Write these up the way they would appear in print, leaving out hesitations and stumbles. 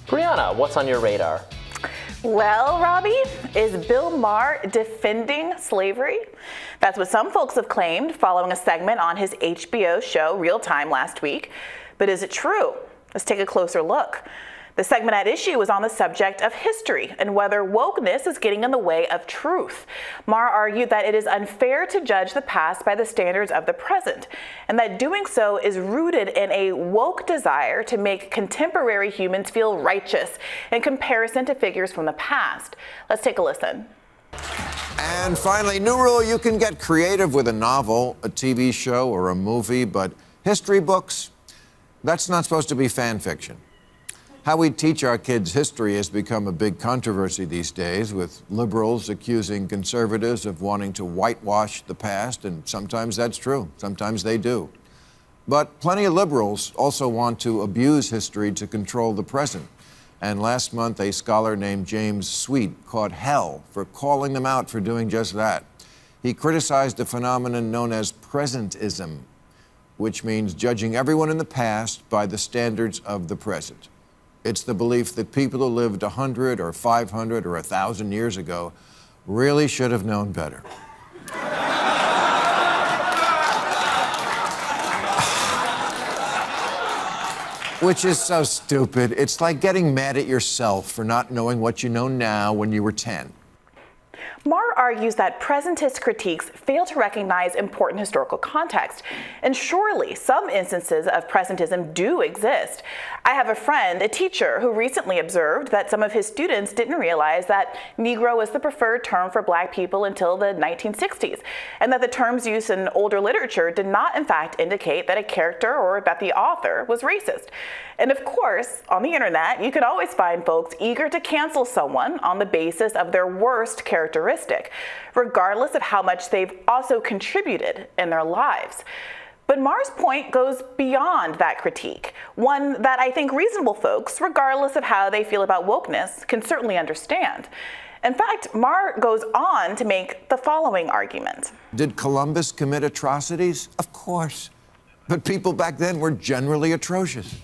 Briahna, what's on your radar? Well, Robbie, is Bill Maher defending slavery? That's what some folks have claimed following a segment on his HBO show Real Time last week. But is it true? Let's take a closer look. The segment at issue was on the subject of history and whether wokeness is getting in the way of truth. Maher argued that it is unfair to judge the past by the standards of the present, and that doing so is rooted in a woke desire to make contemporary humans feel righteous in comparison to figures from the past. Let's take a listen. And finally, new rule: you can get creative with a novel, a TV show, or a movie, but history books, that's not supposed to be fan fiction. How we teach our kids history has become a big controversy these days, with liberals accusing conservatives of wanting to whitewash the past, and sometimes that's true. Sometimes they do. But plenty of liberals also want to abuse history to control the present. And last month, a scholar named James Sweet caught hell for calling them out for doing just that. He criticized a phenomenon known as Presentism, which means judging everyone in the past by the standards of the present. It's the belief that people who lived 100 or 500 or 1,000 years ago really should have known better. Which is so stupid. It's like getting mad at yourself for not knowing what you know now when you were 10. Maher argues that presentist critiques fail to recognize important historical context, and surely some instances of presentism do exist. I have a friend, a teacher, who recently observed that some of his students didn't realize that Negro was the preferred term for Black people until the 1960s, and that the term's use in older literature did not in fact indicate that a character or that the author was racist. And of course, on the internet, you can always find folks eager to cancel someone on the basis of their worst characteristic, regardless of how much they've also contributed in their lives. But Maher's point goes beyond that critique, one that I think reasonable folks, regardless of how they feel about wokeness, can certainly understand. In fact, Maher goes on to make the following argument. Did Columbus commit atrocities? Of course. But people back then were generally atrocious.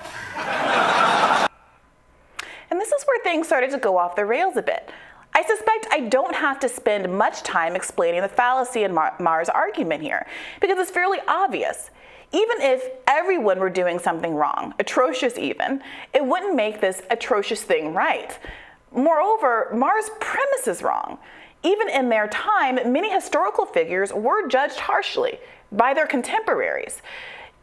And this is where things started to go off the rails a bit. I suspect I don't have to spend much time explaining the fallacy in Maher's argument here, because it's fairly obvious. Even if everyone were doing something wrong, atrocious even, it wouldn't make this atrocious thing right. Moreover, Maher's premise is wrong. Even in their time, many historical figures were judged harshly by their contemporaries.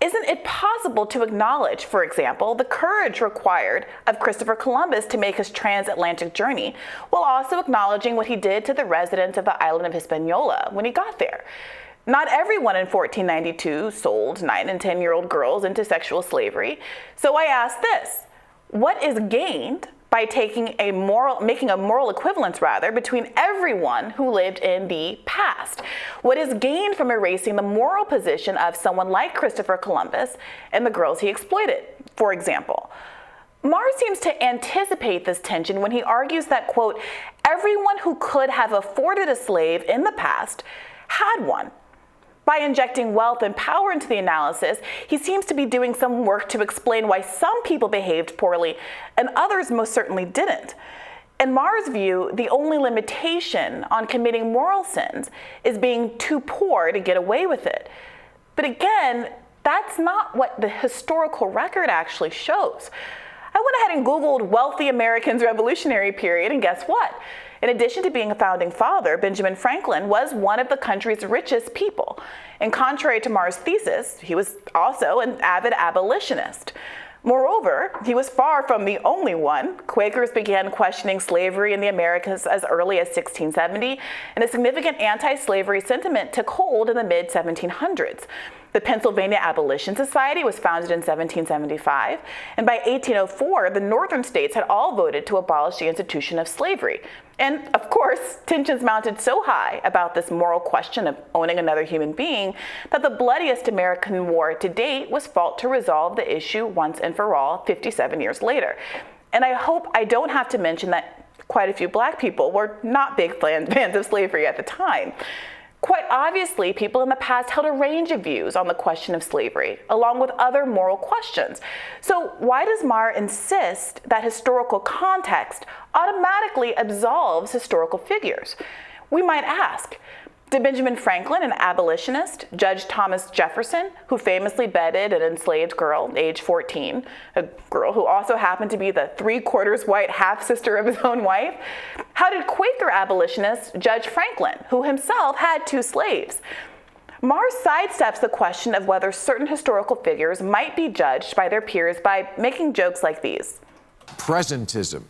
Isn't it possible to acknowledge, for example, the courage required of Christopher Columbus to make his transatlantic journey, while also acknowledging what he did to the residents of the island of Hispaniola when he got there? Not everyone in 1492 sold 9 and 10-year-old girls into sexual slavery. So I ask this: what is gained by making a moral equivalence between everyone who lived in the past? What is gained from erasing the moral position of someone like Christopher Columbus and the girls he exploited, for example? Maher seems to anticipate this tension when he argues that, quote, everyone who could have afforded a slave in the past had one. By injecting wealth and power into the analysis, he seems to be doing some work to explain why some people behaved poorly and others most certainly didn't. In Maher's view, the only limitation on committing moral sins is being too poor to get away with it. But again, that's not what the historical record actually shows. I went ahead and Googled wealthy Americans Revolutionary period, and guess what? In addition to being a founding father, Benjamin Franklin was one of the country's richest people. And contrary to Maher's thesis, he was also an avid abolitionist. Moreover, he was far from the only one. Quakers began questioning slavery in the Americas as early as 1670, and a significant anti-slavery sentiment took hold in the mid-1700s. The Pennsylvania Abolition Society was founded in 1775, and by 1804, the northern states had all voted to abolish the institution of slavery. And of course, tensions mounted so high about this moral question of owning another human being that the bloodiest American war to date was fought to resolve the issue once and for all 57 years later. And I hope I don't have to mention that quite a few Black people were not big fans of slavery at the time. Quite obviously, people in the past held a range of views on the question of slavery, along with other moral questions. So why does Maher insist that historical context automatically absolves historical figures? We might ask, did Benjamin Franklin, an abolitionist, Judge Thomas Jefferson, who famously bedded an enslaved girl, age 14, a girl who also happened to be the 3/4 white half-sister of his own wife? How did Quaker abolitionist Judge Franklin, who himself had 2 slaves? Maher sidesteps the question of whether certain historical figures might be judged by their peers by making jokes like these. Presentism.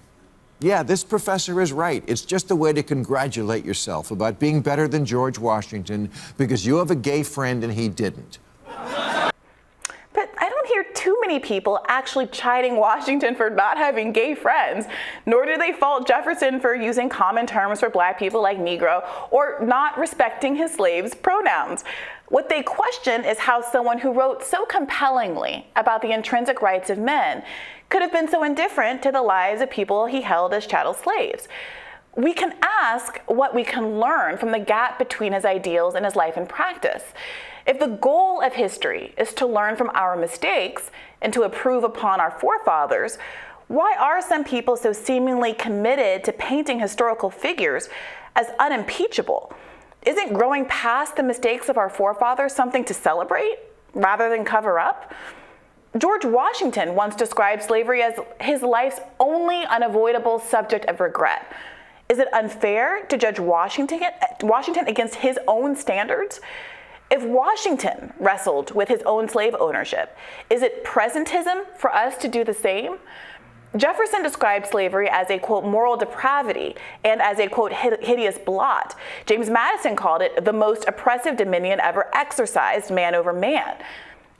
Yeah, this professor is right. It's just a way to congratulate yourself about being better than George Washington because you have a gay friend and he didn't. But I don't hear too many people actually chiding Washington for not having gay friends, nor do they fault Jefferson for using common terms for black people like Negro or not respecting his slaves' pronouns. What they question is how someone who wrote so compellingly about the intrinsic rights of men could have been so indifferent to the lives of people he held as chattel slaves. We can ask what we can learn from the gap between his ideals and his life and practice. If the goal of history is to learn from our mistakes and to improve upon our forefathers, why are some people so seemingly committed to painting historical figures as unimpeachable? Isn't growing past the mistakes of our forefathers something to celebrate rather than cover up? George Washington once described slavery as his life's only unavoidable subject of regret. Is it unfair to judge Washington against his own standards? If Washington wrestled with his own slave ownership, is it presentism for us to do the same? Jefferson described slavery as a, quote, moral depravity and as a, quote, hideous blot. James Madison called it the most oppressive dominion ever exercised man over man.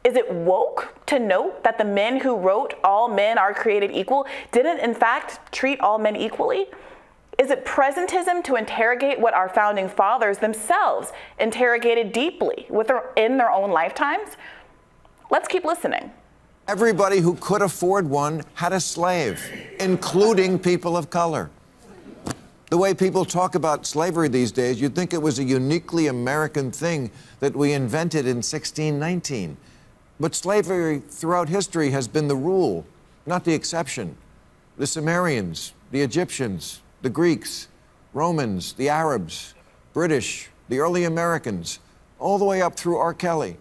Is it woke to note that the men who wrote "all men are created equal" didn't in fact treat all men equally? Is it presentism to interrogate what our founding fathers themselves interrogated deeply in their own lifetimes? Let's keep listening. Everybody who could afford one had a slave, including people of color. The way people talk about slavery these days, you'd think it was a uniquely American thing that we invented in 1619. But slavery throughout history has been the rule, not the exception. The Sumerians, the Egyptians, the Greeks, Romans, the Arabs, British, the early Americans, all the way up through R. Kelly.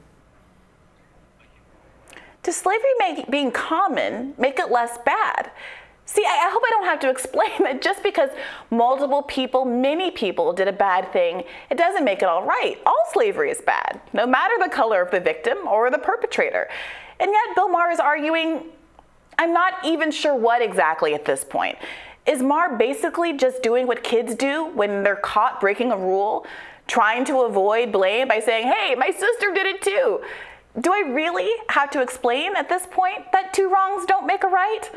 Does slavery being common make it less bad? See, I hope I don't have to explain that just because multiple people, many people did a bad thing, it doesn't make it all right. All slavery is bad, no matter the color of the victim or the perpetrator. And yet Bill Maher is arguing, I'm not even sure what exactly at this point. Is Maher basically just doing what kids do when they're caught breaking a rule, trying to avoid blame by saying, hey, my sister did it too? Do I really have to explain at this point that 2 wrongs don't make a right?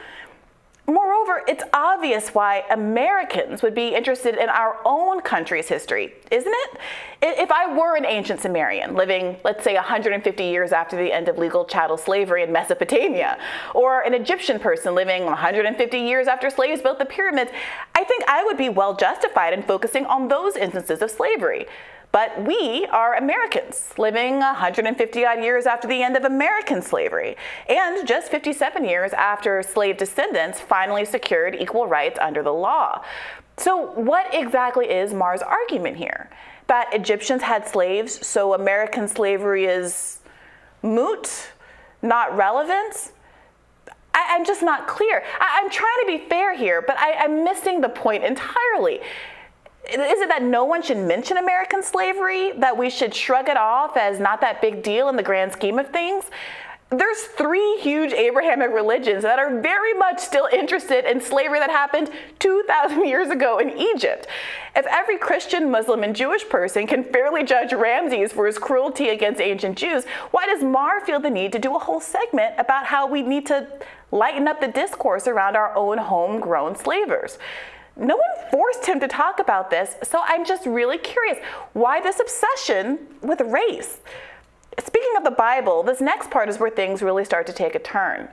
Moreover, it's obvious why Americans would be interested in our own country's history, isn't it? If I were an ancient Sumerian living, let's say, 150 years after the end of legal chattel slavery in Mesopotamia, or an Egyptian person living 150 years after slaves built the pyramids, I think I would be well justified in focusing on those instances of slavery. But we are Americans living 150 odd years after the end of American slavery, and just 57 years after slave descendants finally secured equal rights under the law. So what exactly is Maher's argument here? That Egyptians had slaves, so American slavery is moot, not relevant? I'm just not clear. I'm trying to be fair here, but I'm missing the point entirely. Is it that no one should mention American slavery? That we should shrug it off as not that big deal in the grand scheme of things? There's 3 huge Abrahamic religions that are very much still interested in slavery that happened 2,000 years ago in Egypt. If every Christian, Muslim, and Jewish person can fairly judge Ramses for his cruelty against ancient Jews, why does Maher feel the need to do a whole segment about how we need to lighten up the discourse around our own homegrown slavers? No one forced him to talk about this, so I'm just really curious, why this obsession with race? Speaking of the Bible, this next part is where things really start to take a turn.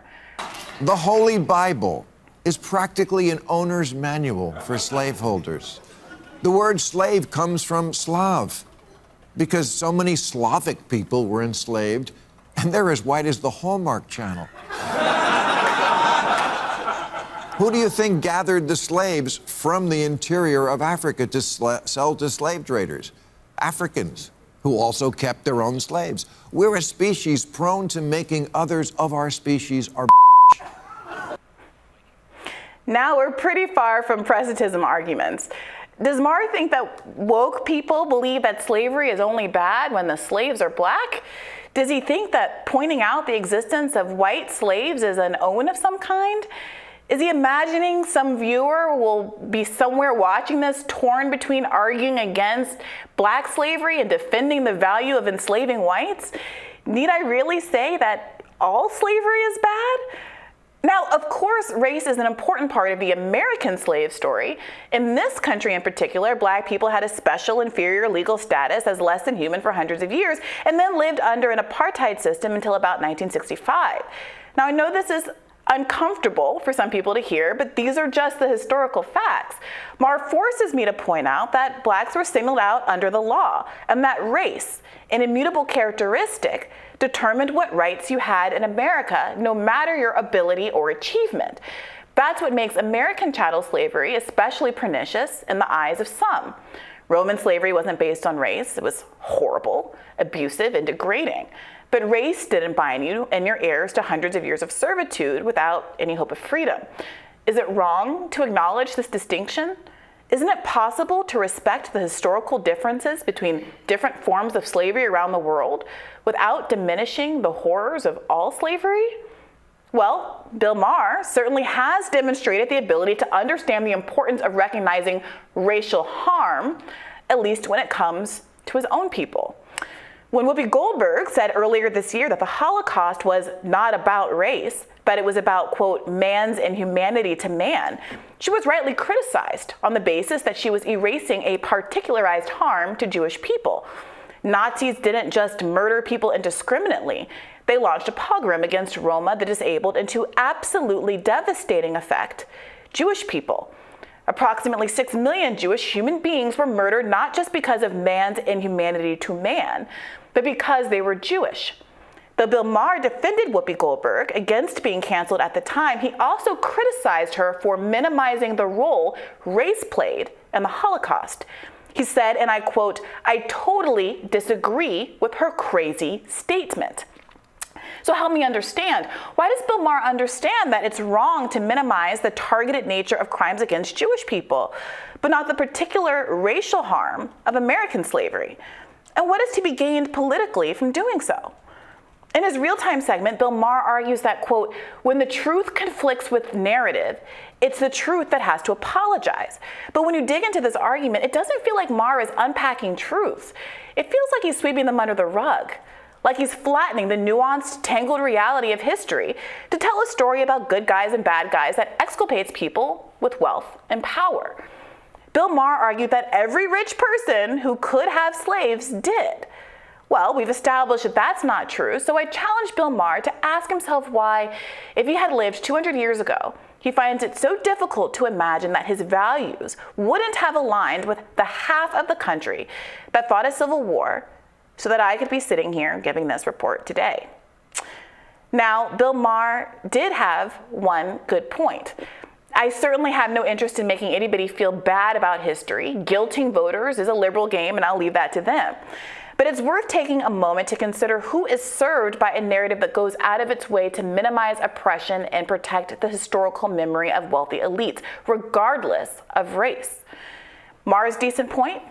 The Holy Bible is practically an owner's manual for slaveholders. The word slave comes from Slav. because so many Slavic people were enslaved, and they're as white as the Hallmark Channel. Who do you think gathered the slaves from the interior of Africa to sell to slave traders? Africans, who also kept their own slaves. We're a species prone to making others of our species our Now we're pretty far from presentism arguments. Does Maher think that woke people believe that slavery is only bad when the slaves are black? Does he think that pointing out the existence of white slaves is an omen of some kind? Is he imagining some viewer will be somewhere watching this, torn between arguing against black slavery and defending the value of enslaving whites? Need I really say that all slavery is bad? Now, of course, race is an important part of the American slave story. In this country in particular, black people had a special inferior legal status as less than human for hundreds of years, and then lived under an apartheid system until about 1965. Now, I know this is uncomfortable for some people to hear, but these are just the historical facts. Maher forces me to point out that blacks were singled out under the law, and that race, an immutable characteristic, determined what rights you had in America, no matter your ability or achievement. That's what makes American chattel slavery especially pernicious in the eyes of some. Roman slavery wasn't based on race. It was horrible, abusive, and degrading. But race didn't bind you and your heirs to hundreds of years of servitude without any hope of freedom. Is it wrong to acknowledge this distinction? Isn't it possible to respect the historical differences between different forms of slavery around the world without diminishing the horrors of all slavery? Well, Bill Maher certainly has demonstrated the ability to understand the importance of recognizing racial harm, at least when it comes to his own people. When Whoopi Goldberg said earlier this year that the Holocaust was not about race, but it was about, quote, man's inhumanity to man, she was rightly criticized on the basis that she was erasing a particularized harm to Jewish people. Nazis didn't just murder people indiscriminately. They launched a pogrom against Roma, the disabled, and to absolutely devastating effect, Jewish people. Approximately 6 million Jewish human beings were murdered not just because of man's inhumanity to man, but because they were Jewish. Though Bill Maher defended Whoopi Goldberg against being canceled at the time, he also criticized her for minimizing the role race played in the Holocaust. He said, and I quote, "I totally disagree with her crazy statement." So help me understand, why does Bill Maher understand that it's wrong to minimize the targeted nature of crimes against Jewish people, but not the particular racial harm of American slavery? And what is to be gained politically from doing so? In his real-time segment, Bill Maher argues that, quote, when the truth conflicts with narrative, it's the truth that has to apologize. But when you dig into this argument, it doesn't feel like Maher is unpacking truths. It feels like he's sweeping them under the rug, like he's flattening the nuanced, tangled reality of history to tell a story about good guys and bad guys that exculpates people with wealth and power. Bill Maher argued that every rich person who could have slaves did. Well, we've established that that's not true, so I challenge Bill Maher to ask himself why, if he had lived 200 years ago, he finds it so difficult to imagine that his values wouldn't have aligned with the half of the country that fought a civil war so that I could be sitting here giving this report today. Now, Bill Maher did have one good point. I certainly have no interest in making anybody feel bad about history. Guilting voters is a liberal game, and I'll leave that to them. But it's worth taking a moment to consider who is served by a narrative that goes out of its way to minimize oppression and protect the historical memory of wealthy elites, regardless of race. Maher's decent point?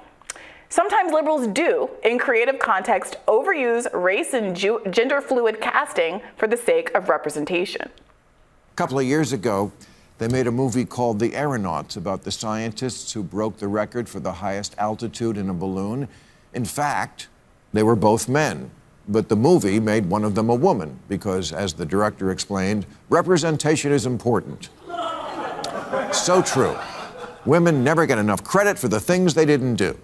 Sometimes liberals do, in creative context, overuse race and gender-fluid casting for the sake of representation. A couple of years ago, they made a movie called The Aeronauts about the scientists who broke the record for the highest altitude in a balloon. In fact, they were both men, but the movie made one of them a woman because, as the director explained, representation is important. So true. Women never get enough credit for the things they didn't do.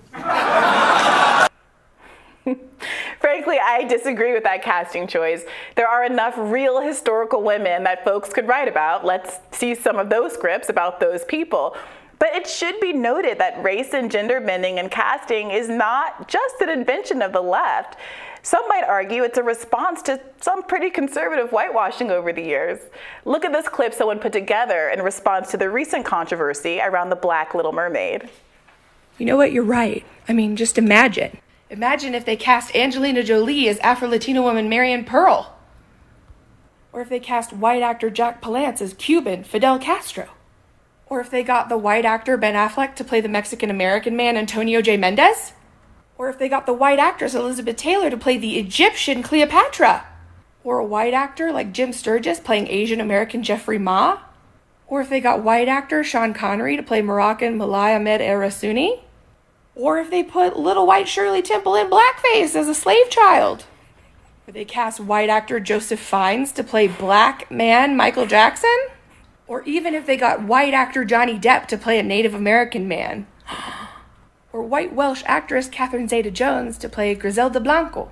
Frankly, I disagree with that casting choice. There are enough real historical women that folks could write about. Let's see some of those scripts about those people. But But it should be noted that race and gender bending and casting is not just an invention of the left. Some might argue it's a response to some pretty conservative whitewashing over the years. Look at this clip someone put together in response to the recent controversy around the Black Little Mermaid. You know what? You're right. I mean, just imagine. Imagine if they cast Angelina Jolie as Afro-Latina woman Marion Pearl. Or if they cast white actor Jack Palance as Cuban Fidel Castro. Or if they got the white actor Ben Affleck to play the Mexican-American man Antonio J. Mendez. Or if they got the white actress Elizabeth Taylor to play the Egyptian Cleopatra. Or a white actor like Jim Sturgis playing Asian-American Jeffrey Ma. Or if they got white actor Sean Connery to play Moroccan Malay Ahmed El Rassouni. Or if they put little white Shirley Temple in blackface as a slave child. Or they cast white actor Joseph Fiennes to play black man Michael Jackson. Or even if they got white actor Johnny Depp to play a Native American man. Or white Welsh actress Catherine Zeta-Jones to play Griselda Blanco.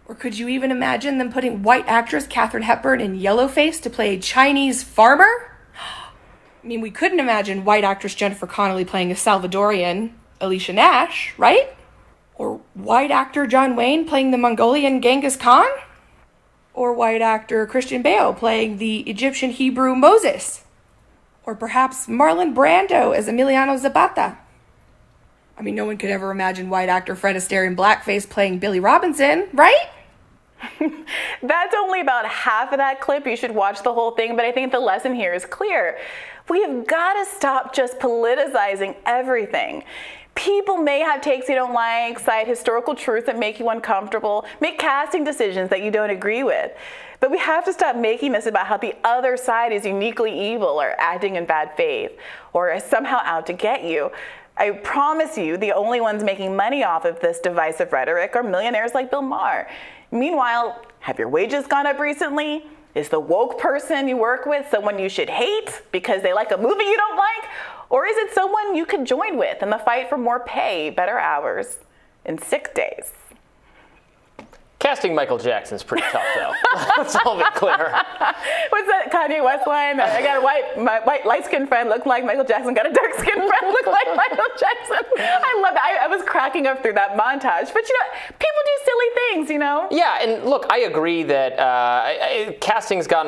Or could you even imagine them putting white actress Katharine Hepburn in yellowface to play a Chinese farmer? I mean, we couldn't imagine white actress Jennifer Connelly playing a Salvadorian Alicia Nash, right? Or white actor John Wayne playing the Mongolian Genghis Khan? Or white actor Christian Bale playing the Egyptian Hebrew Moses? Or perhaps Marlon Brando as Emiliano Zapata? I mean, no one could ever imagine white actor Fred Astaire in blackface playing Billy Robinson, right? That's only about half of that clip. You should watch the whole thing, but I think the lesson here is clear. We have got to stop just politicizing everything. People may have takes you don't like, cite historical truths that make you uncomfortable, make casting decisions that you don't agree with. But we have to stop making this about how the other side is uniquely evil or acting in bad faith or is somehow out to get you. I promise you, the only ones making money off of this divisive rhetoric are millionaires like Bill Maher. Meanwhile, have your wages gone up recently? Is the woke person you work with someone you should hate because they like a movie you don't like? Or is it someone you could join with in the fight for more pay, better hours, and sick days? Casting Michael Jackson's pretty tough, though. Let's all be clear. What's that Kanye West line? I got my white light-skinned friend look like Michael Jackson, got a dark-skinned friend look like Michael Jackson. I love that. I was cracking up through that montage. But, people do silly things, Yeah, and look, I agree that casting's gotten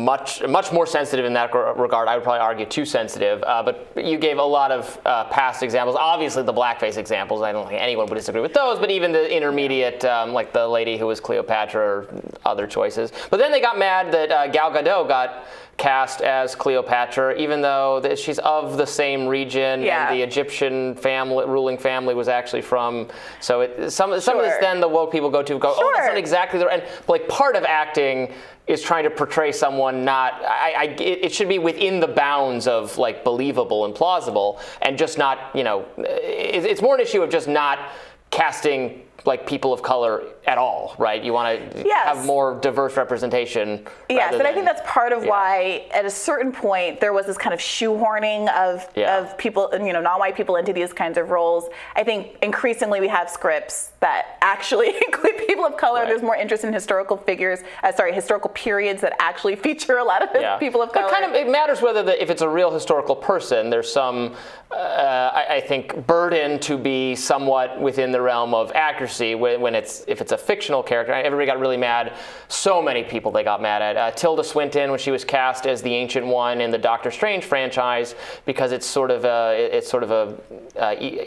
much more sensitive in that regard. I would probably argue too sensitive, but you gave a lot of past examples. Obviously, the blackface examples, I don't think anyone would disagree with those, but even the intermediate, like the lady who was Cleopatra or other choices. But then they got mad that Gal Gadot got cast as Cleopatra, even though she's of the same region, and the Egyptian ruling family was actually from. So some of this, then the woke people go, oh, that's not exactly the right. And like part of acting is trying to portray someone it should be within the bounds of like believable and plausible, and just not, it's more an issue of just not casting like people of color at all, right? You want to have more diverse representation. Yes, and I think that's part of why at a certain point there was this kind of shoehorning of people, non-white people into these kinds of roles. I think increasingly we have scripts that actually include people of color. Right. There's more interest in historical periods that actually feature a lot of people of color. It matters whether if it's a real historical person, there's some, I think, burden to be somewhat within the realm of accuracy. If it's a fictional character. Everybody got really mad. So many people they got mad at. Tilda Swinton, when she was cast as the Ancient One in the Doctor Strange franchise, because it's sort of a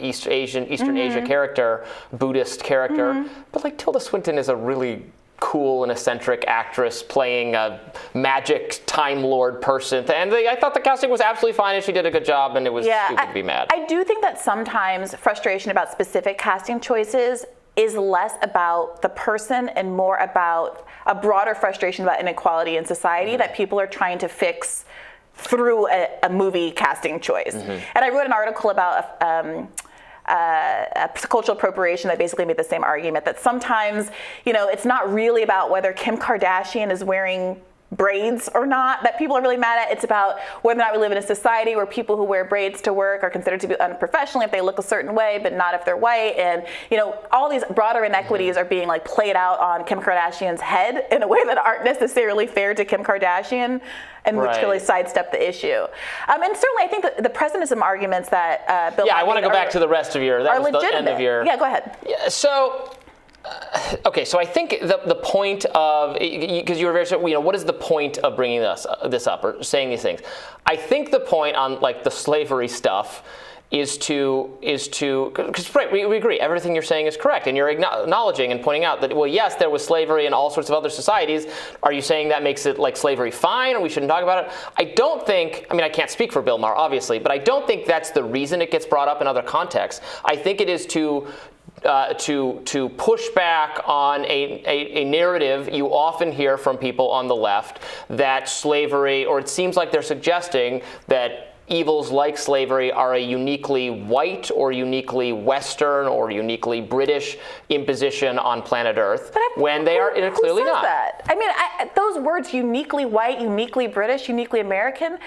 Eastern Asia character, Buddhist character. Mm-hmm. But like Tilda Swinton is a really cool and eccentric actress playing a magic Time Lord person. And I thought the casting was absolutely fine and she did a good job, and it was stupid to be mad. I do think that sometimes frustration about specific casting choices is less about the person and more about a broader frustration about inequality in society that people are trying to fix through a movie casting choice. Mm-hmm. And I wrote an article about cultural appropriation that basically made the same argument, that sometimes, it's not really about whether Kim Kardashian is wearing braids or not that people are really mad at. It's about whether or not we live in a society where people who wear braids to work are considered to be unprofessional if they look a certain way, but not if they're white. And, all these broader inequities are being played out on Kim Kardashian's head in a way that aren't necessarily fair to Kim Kardashian, and which really sidestep the issue. And certainly I think that the presentism arguments that Bill I want to go back to the rest of your, that was legitimate. the end of your. Yeah, go ahead. Yeah, so I think the point of, because you were very, what is the point of bringing this up or saying these things? I think the point on the slavery stuff is to because right, we agree everything you're saying is correct, and you're acknowledging and pointing out that, well, yes, there was slavery in all sorts of other societies. Are you saying that makes it slavery fine, or we shouldn't talk about it? I don't think, I can't speak for Bill Maher, obviously, but I don't think that's the reason it gets brought up in other contexts. I think it is to push back on a narrative you often hear from people on the left that slavery, or it seems like they're suggesting that evils like slavery are a uniquely white or uniquely Western or uniquely British imposition on planet Earth, when they are clearly not. That? Those words, uniquely white, uniquely British, uniquely American,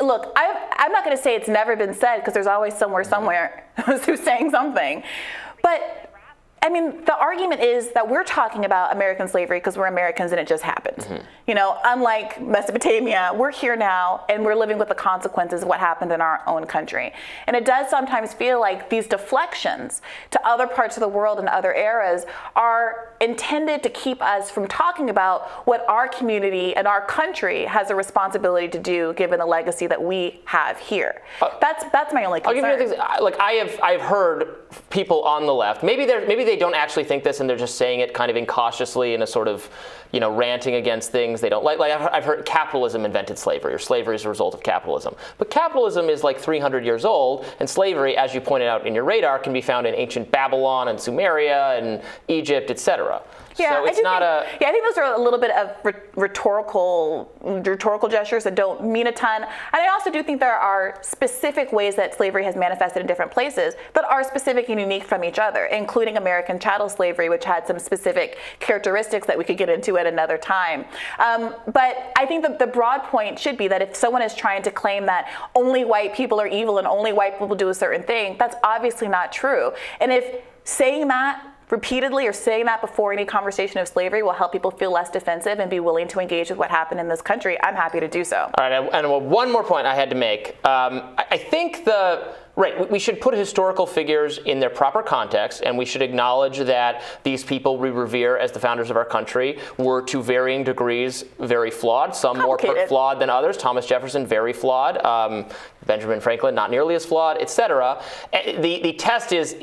look, I'm not going to say it's never been said, because there's always somewhere who's saying something. But the argument is that we're talking about American slavery because we're Americans and it just happened. Unlike Mesopotamia, we're here now and we're living with the consequences of what happened in our own country. And it does sometimes feel like these deflections to other parts of the world and other eras are intended to keep us from talking about what our community and our country has a responsibility to do, given the legacy that we have here. That's my only concern. I'll give you things. I've heard people on the left, maybe they don't actually think this and they're just saying it kind of incautiously in a sort of, ranting against things they don't like. I've heard capitalism invented slavery, or slavery is a result of capitalism. But capitalism is 300 years old, and slavery, as you pointed out in your radar, can be found in ancient Babylon and Sumeria and Egypt, etc. Yeah, so it's I think those are a little bit of rhetorical gestures that don't mean a ton. And I also do think there are specific ways that slavery has manifested in different places that are specific and unique from each other, including American chattel slavery, which had some specific characteristics that we could get into at another time. But I think that the broad point should be that if someone is trying to claim that only white people are evil and only white people do a certain thing, that's obviously not true. And if saying that repeatedly, or saying that before any conversation of slavery, will help people feel less defensive and be willing to engage with what happened in this country, I'm happy to do so. All right, and one more point I had to make. I think we should put historical figures in their proper context, and we should acknowledge that these people we revere as the founders of our country were to varying degrees very flawed, some more flawed than others. Thomas Jefferson, very flawed. Benjamin Franklin, not nearly as flawed, etc. The test is,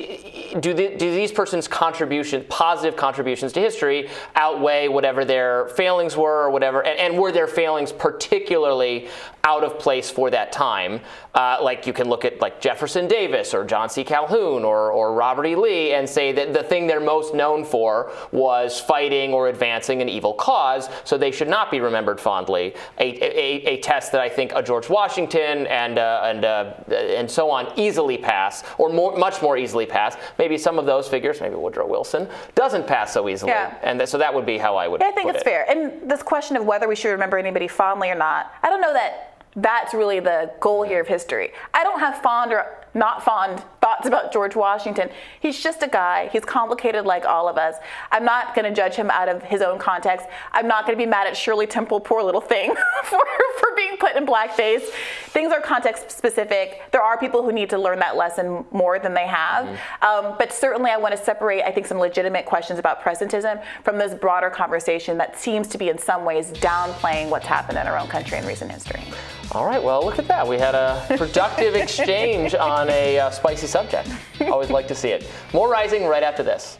do these persons' positive contributions to history outweigh whatever their failings were, or whatever, and were their failings particularly out of place for that time? You can look at Jefferson Davis or John C. Calhoun or Robert E. Lee and say that the thing they're most known for was fighting or advancing an evil cause, so they should not be remembered fondly. A test that I think a George Washington and so on easily pass, or much more easily pass. Maybe some of those figures, maybe Woodrow Wilson, doesn't pass so easily. Yeah. And so that would be how I would. I think it's fair. And this question of whether we should remember anybody fondly or not, I don't know that that's really the goal here of history. I don't have fond or not fond thoughts about George Washington. He's just a guy. He's complicated like all of us. I'm not going to judge him out of his own context. I'm not going to be mad at Shirley Temple, poor little thing, for being put in blackface. Things are context specific. There are people who need to learn that lesson more than they have. But certainly I want to separate, I think, some legitimate questions about presentism from this broader conversation that seems to be in some ways downplaying what's happened in our own country in recent history. All right, well, look at that. We had a productive exchange on a spicy subject. Always like to see it. More Rising right after this.